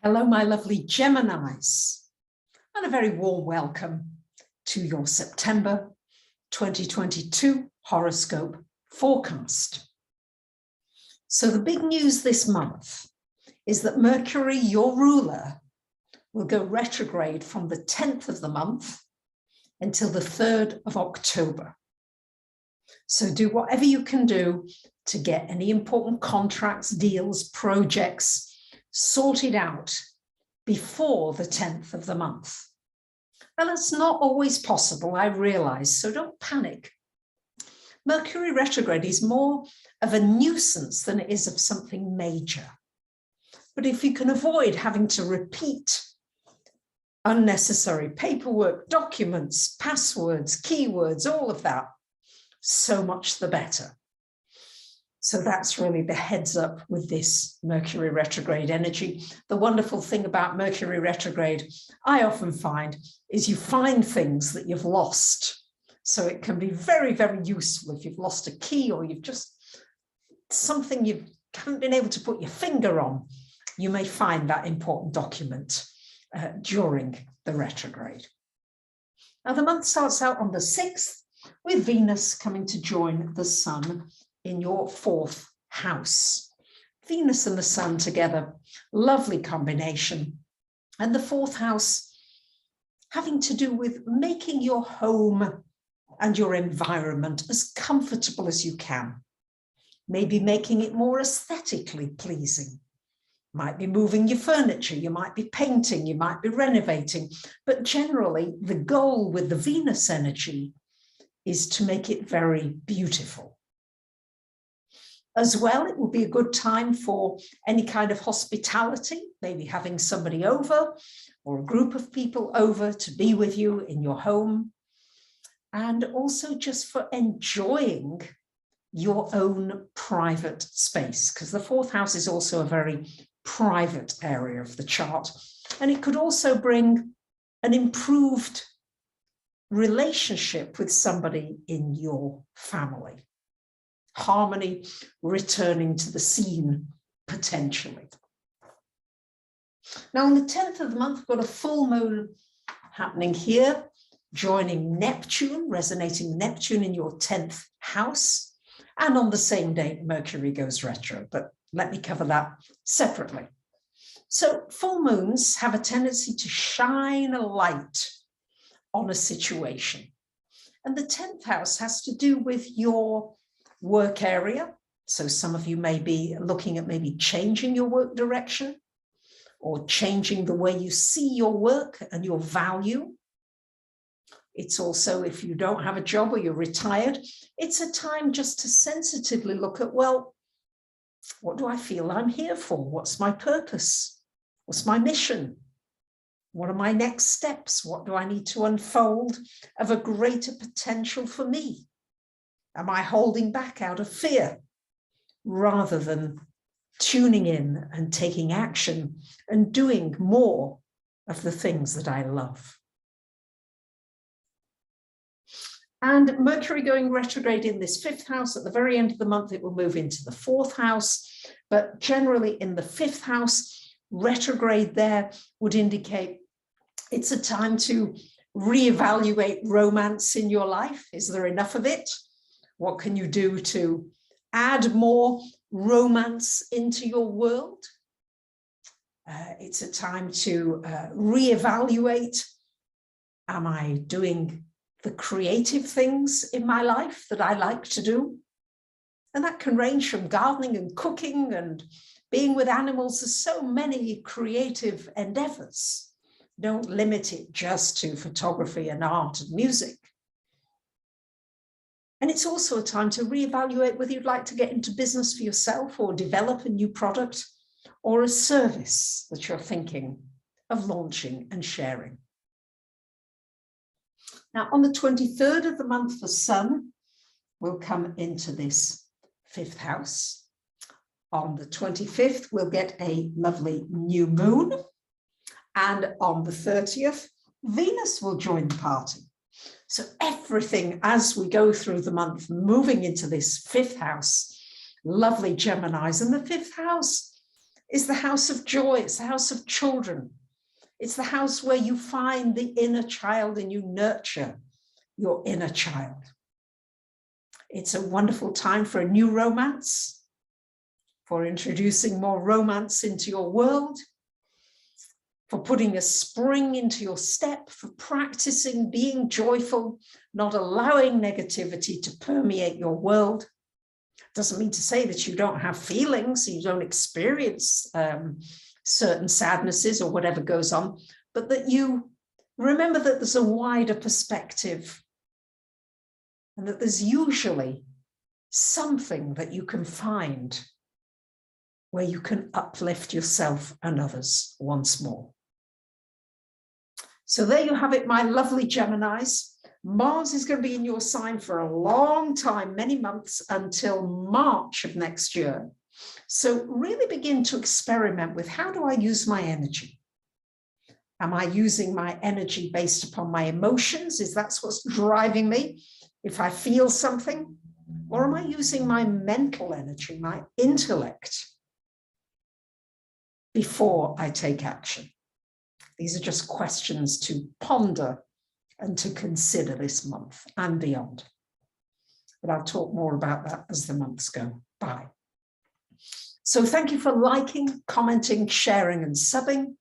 Hello, my lovely Geminis, and a very warm welcome to your September 2022 horoscope forecast. So the big news this month is that Mercury, your ruler, will go retrograde from the 10th of the month until the 3rd of October. So do whatever you can do to get any important contracts, deals, projects sorted out before the 10th of the month. Now, that's not always possible, I realize, so don't panic. Mercury retrograde is more of a nuisance than it is of something major. But if you can avoid having to repeat unnecessary paperwork, documents, passwords, keywords, all of that, so much the better. So that's really the heads up with this Mercury retrograde energy. The wonderful thing about Mercury retrograde, I often find, is you find things that you've lost. So it can be very, very useful if you've lost a key or you've just something you haven't been able to put your finger on. You may find that important document during the retrograde. Now the month starts out on the 6th with Venus coming to join the Sun in your 4th house. Venus and the Sun together, lovely combination. And the 4th house having to do with making your home and your environment as comfortable as you can. Maybe making it more aesthetically pleasing. Might be moving your furniture, you might be painting, you might be renovating, but generally the goal with the Venus energy is to make it very beautiful. As well, it will be a good time for any kind of hospitality, maybe having somebody over or a group of people over to be with you in your home. And also just for enjoying your own private space, because the 4th house is also a very private area of the chart. And it could also bring an improved relationship with somebody in your family. Harmony returning to the scene, potentially. Now, on the 10th of the month, we've got a full moon happening here, joining Neptune, resonating Neptune in your 10th house. And on the same day, Mercury goes retro, but let me cover that separately. So full moons have a tendency to shine a light on a situation. And the 10th house has to do with your work area. So some of you may be looking at maybe changing your work direction or changing the way you see your work and your value. It's also, if you don't have a job or you're retired, it's a time just to sensitively look at, well, what do I feel I'm here for? What's my purpose? What's my mission? What are my next steps? What do I need to unfold of a greater potential for me? Am I holding back out of fear rather than tuning in and taking action and doing more of the things that I love? And Mercury going retrograde in this 5th house, at the very end of the month, it will move into the 4th house. But generally in the 5th house, retrograde there would indicate it's a time to reevaluate romance in your life. Is there enough of it? What can you do to add more romance into your world? It's a time to reevaluate. Am I doing the creative things in my life that I like to do? And that can range from gardening and cooking and being with animals. There's so many creative endeavors. Don't limit it just to photography and art and music. And it's also a time to reevaluate whether you'd like to get into business for yourself or develop a new product or a service that you're thinking of launching and sharing. Now, on the 23rd of the month, the Sun will come into this 5th house. On the 25th, we'll get a lovely new moon. And on the 30th, Venus will join the party. So everything as we go through the month, moving into this 5th house, lovely Geminis. And the 5th house is the house of joy. It's the house of children. It's the house where you find the inner child and you nurture your inner child. It's a wonderful time for a new romance, for introducing more romance into your world, for putting a spring into your step, for practicing being joyful, not allowing negativity to permeate your world. Doesn't mean to say that you don't have feelings, you don't experience certain sadnesses or whatever goes on, but that you remember that there's a wider perspective and that there's usually something that you can find where you can uplift yourself and others once more. So there you have it, my lovely Geminis. Mars is going to be in your sign for a long time, many months, until March of next year. So really begin to experiment with, how do I use my energy? Am I using my energy based upon my emotions? Is that what's driving me? If I feel something? Or am I using my mental energy, my intellect, before I take action? These are just questions to ponder and to consider this month and beyond. But I'll talk more about that as the months go by. So thank you for liking, commenting, sharing, and subbing.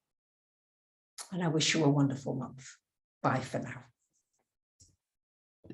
And I wish you a wonderful month. Bye for now.